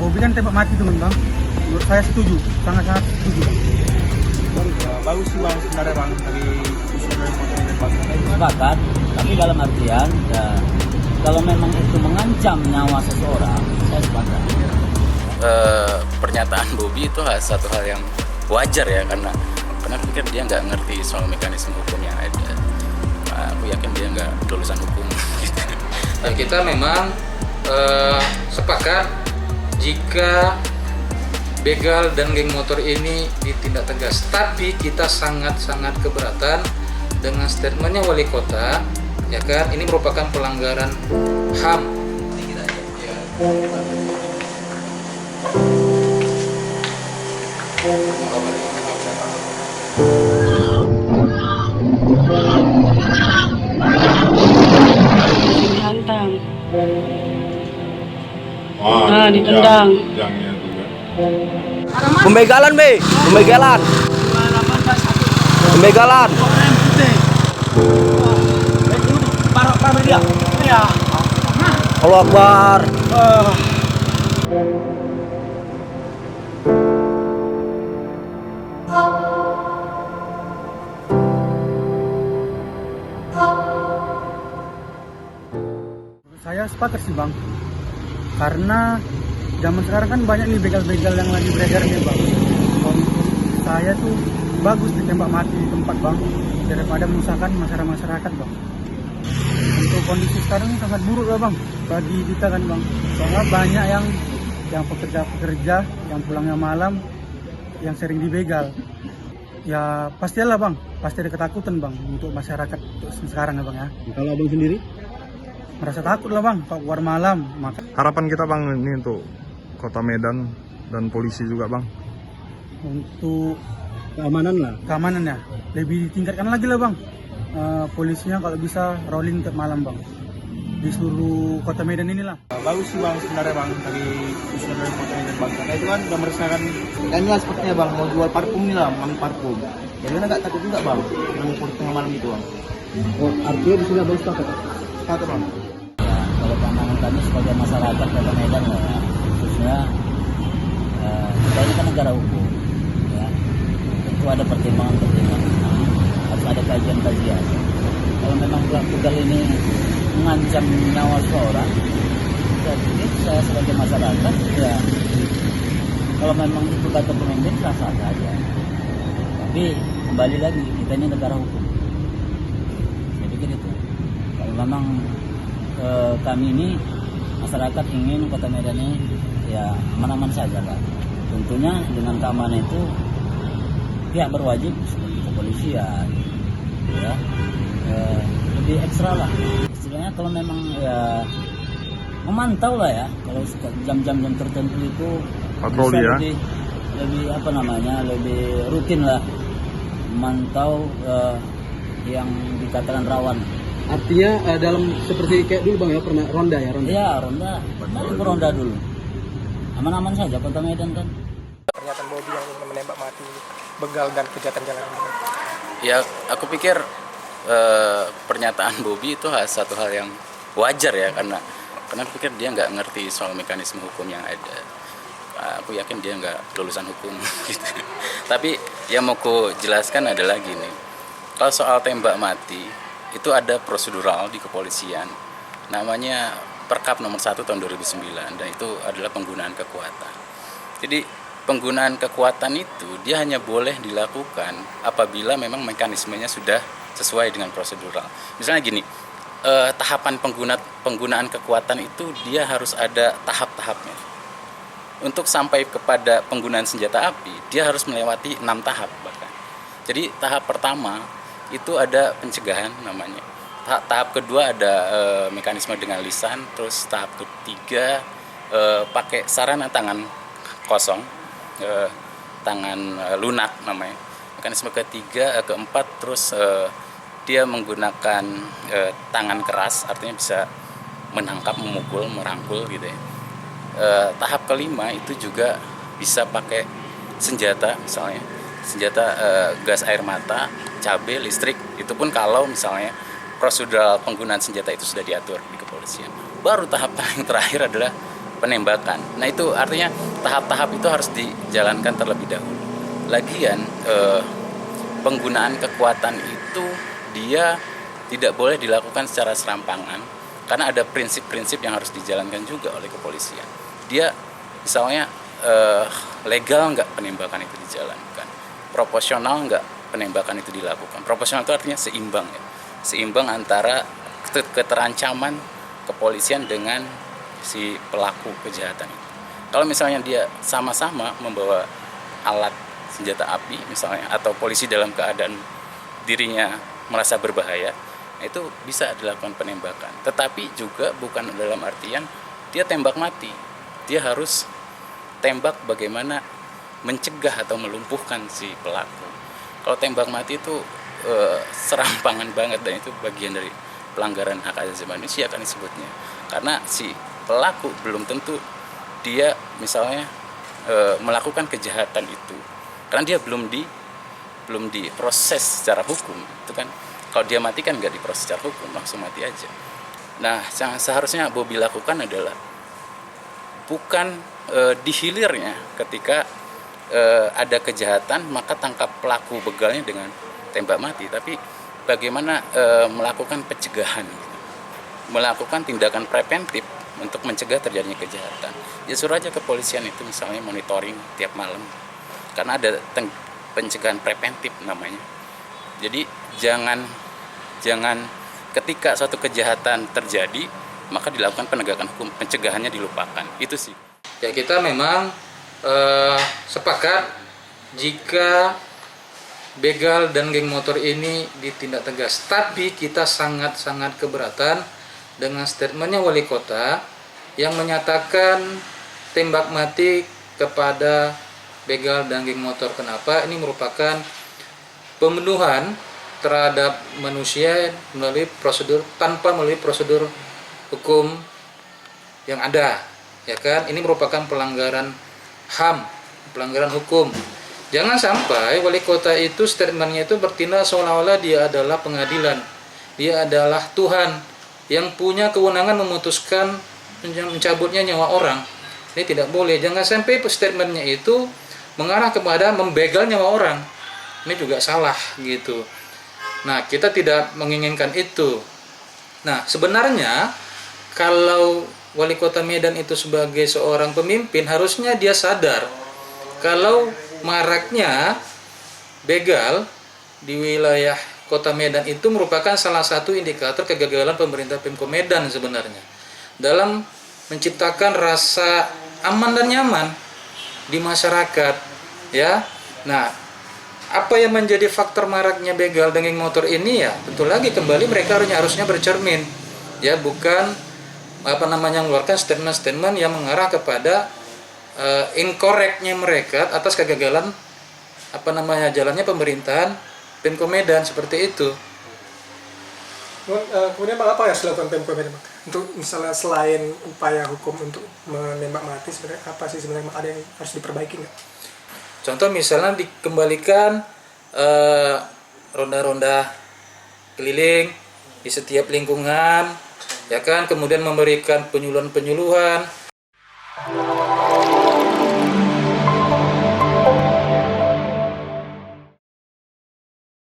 Bobi kan tembak mati tuh bang. Menurut saya setuju, sangat-sangat setuju bang. Bagus sih bang sebenarnya bang dari usul dari motor ini bang. Sepakat, tapi dalam artian ya, kalau memang itu mengancam nyawa seseorang, saya sepakat. Pernyataan Bobi itu satu hal yang wajar ya, karena pikir dia nggak ngerti soal mekanisme hukum yang ada. Aku yakin dia nggak lulusan hukum. Ya, kita memang sepakat jika begal dan geng motor ini ditindak tegas, tapi kita sangat-sangat keberatan dengan statementnya wali kota, ya kan, ini merupakan pelanggaran HAM. Dihantam. Ditendang. Pembegalan, Be. Pembegalan. Pembegalan. Allah Akbar. Saya sepakat sih bang, karena zaman sekarang kan banyak nih begal-begal yang lagi beredar nih bang. Saya tuh bagus ditembak mati di tempat bang, daripada menyusahkan masyarakat bang. Untuk kondisi sekarang ini sangat buruk lah bang bagi kita kan bang. Soalnya banyak yang pekerja-pekerja yang pulangnya malam yang sering dibegal. Ya pastilah bang, pasti ada ketakutan bang untuk masyarakat untuk sekarang ya bang ya. Kalau abang sendiri? Merasa takut lah bang kalau keluar malam. Harapan kita bang ini untuk Kota Medan dan polisi juga bang. Untuk Keamanan lah. keamanannya lebih ditingkatkan lagi lah bang. Polisinya kalau bisa rolling tiap malam bang di seluruh Kota Medan inilah. Bagus sih bang sebenarnya bang dari usul dari motor ini bang. Karena itu kan udah merasakan ikannya sepertinya bang mau jual parfum nih lah, mami parfum. Jadi kan nggak takut juga bang mengukur tengah malam itu bang. Oh artinya di sini abang sepakat? Sepakat bang. Ya, kalau pandangan kami sebagai masyarakat Kota Medan lah ya, khususnya kita ini kan negara hukum, ya, tentu ada pertimbangan-pertimbangan, harus ada kajian-kajian. Kalau memang begal ini mengancam nyawa seorang, jadi saya sebagai masyarakat ya, kalau memang itu kata pemimpin sah-sah saja. Tapi kembali lagi kita ini negara hukum, saya pikir itu. Kalau memang kami ini masyarakat ingin Kota Medan ini ya aman-aman saja lah. Tentunya dengan keamanan itu pihak berwajib seperti kepolisian, ya lebih ekstra lah. Istilahnya kalau memang ya memantau lah ya, kalau jam-jam tertentu itu Patroli ya. lebih apa namanya, lebih rutin lah memantau yang dikatakan rawan. Artinya dalam seperti kayak dulu bang ya pernah ronda ya ronda. Iya ronda, ronda dulu. Aman-aman saja Kota Medan kan. Pernyataan Bobi yang ingin menembak mati begal dan kejahatan jalanan. Ya, aku pikir pernyataan Bobi itu satu hal yang wajar ya, karena pikir dia nggak ngerti soal mekanisme hukum yang ada. Aku yakin dia nggak lulusan hukum. Gitu. Tapi yang mau ku jelaskan adalah gini, kalau soal tembak mati itu ada prosedural di kepolisian, namanya Perkap nomor 1 tahun 2009, dan itu adalah penggunaan kekuatan. Jadi penggunaan kekuatan itu dia hanya boleh dilakukan apabila memang mekanismenya sudah sesuai dengan prosedural. Misalnya gini, tahapan penggunaan kekuatan itu dia harus ada tahap-tahapnya. Untuk sampai kepada penggunaan senjata api, dia harus melewati 6 tahap bahkan. Jadi tahap pertama itu ada pencegahan namanya. Tahap kedua ada mekanisme dengan lisan, terus tahap ketiga pakai sarana tangan kosong, tangan lunak namanya. Mekanisme ketiga, keempat, terus dia menggunakan tangan keras, artinya bisa menangkap, memukul, merangkul gitu ya. Tahap kelima itu juga bisa pakai senjata, misalnya senjata gas air mata, cabai, listrik. Itu pun kalau misalnya prosedural penggunaan senjata itu sudah diatur di kepolisian. Baru tahap paling terakhir adalah penembakan. Nah itu artinya tahap-tahap itu harus dijalankan terlebih dahulu. Lagian penggunaan kekuatan itu dia tidak boleh dilakukan secara serampangan karena ada prinsip-prinsip yang harus dijalankan juga oleh kepolisian. Dia misalnya legal nggak penembakan itu dijalankan, proporsional nggak penembakan itu dilakukan. Proporsional itu artinya seimbang ya, seimbang antara keterancaman kepolisian dengan si pelaku kejahatan itu. Kalau misalnya dia sama-sama membawa alat senjata api misalnya, atau polisi dalam keadaan dirinya merasa berbahaya, itu bisa dilakukan penembakan. Tetapi juga bukan dalam artian dia tembak mati. Dia harus tembak bagaimana mencegah atau melumpuhkan si pelaku. Kalau tembak mati itu serampangan banget, dan itu bagian dari pelanggaran hak asasi manusia kan disebutnya. Karena si pelaku belum tentu dia misalnya melakukan kejahatan itu, karena dia belum diproses secara hukum, itu kan. Kalau dia mati kan nggak diproses secara hukum, langsung mati aja. Nah, yang seharusnya Bobi lakukan adalah bukan di hilirnya ketika ada kejahatan maka tangkap pelaku begalnya dengan tembak mati, tapi bagaimana melakukan pencegahan, melakukan tindakan preventif untuk mencegah terjadinya kejahatan. Ya suruh aja kepolisian itu misalnya monitoring tiap malam, karena ada pencegahan preventif namanya. Jadi jangan ketika suatu kejahatan terjadi maka dilakukan penegakan hukum, pencegahannya dilupakan. Itu sih. Ya kita memang sepakat jika begal dan geng motor ini ditindak tegas. Tapi kita sangat-sangat keberatan dengan statementnya wali kota yang menyatakan tembak mati kepada begal dan geng motor. Kenapa? Ini merupakan pembunuhan terhadap manusia melalui prosedur, tanpa melalui prosedur hukum yang ada, ya kan? Ini merupakan pelanggaran HAM, pelanggaran hukum. Jangan sampai wali kota itu statementnya itu bertindak seolah-olah dia adalah pengadilan, dia adalah Tuhan yang punya kewenangan memutuskan mencabutnya nyawa orang. Ini tidak boleh. Jangan sampai statementnya itu mengarah kepada membegal nyawa orang. Ini juga salah gitu. Nah, kita tidak menginginkan itu. Nah, sebenarnya kalau wali kota Medan itu sebagai seorang pemimpin, harusnya dia sadar kalau maraknya begal di wilayah kota Medan itu merupakan salah satu indikator kegagalan pemerintah Pemko Medan sebenarnya dalam menciptakan rasa aman dan nyaman di masyarakat, ya. Nah, apa yang menjadi faktor maraknya begal dan geng motor ini, ya betul lagi kembali mereka harusnya bercermin, ya, bukan mengeluarkan statement-statement yang mengarah kepada incorrectnya mereka atas kegagalan jalannya pemerintahan Pemko Medan seperti itu. Kemudian Bang, apa yang harus dilakukan Pemko Medan, Bang? Untuk misalnya selain upaya hukum untuk menembak mati, sebenarnya apa sih sebenarnya ada yang harus diperbaiki nggak? Contoh misalnya dikembalikan ronda-ronda keliling di setiap lingkungan, ya kan, kemudian memberikan penyuluhan-penyuluhan